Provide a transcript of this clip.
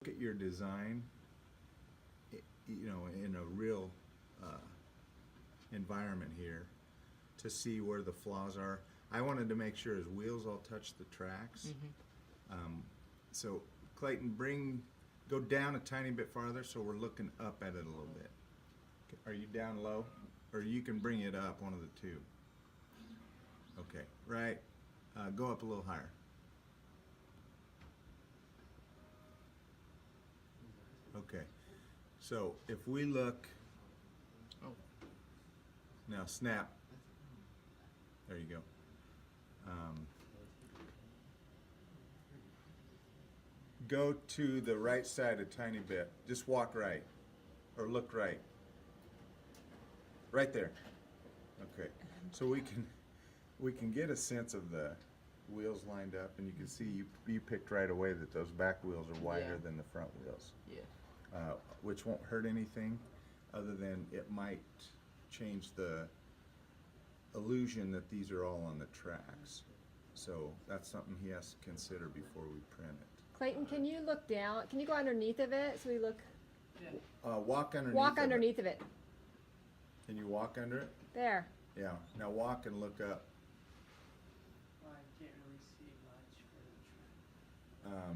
Look at your design, you know, in a real environment here to see where the flaws are. I wanted to make sure his wheels all touch the tracks. So Clayton, go down a tiny bit farther so we're looking up at it a little bit. Are you down low? Or you can bring it up, one of the two. Okay, right. Go up a little higher. Okay, so if we look, now snap, there you go. Go to the right side a tiny bit, just walk right, or look right. Right there. Okay, so we can get a sense of the wheels lined up, and you can see you picked right away that those back wheels are wider than the front wheels. Yeah. Which won't hurt anything, other than it might change the illusion that these are all on the tracks. So that's something he has to consider before we print it. Clayton, can you look down? Can you go underneath of it so we look? Walk underneath. Walk underneath of it. Can you walk under it? There. Yeah. Now walk and look up. Well, I can't really see much for the track.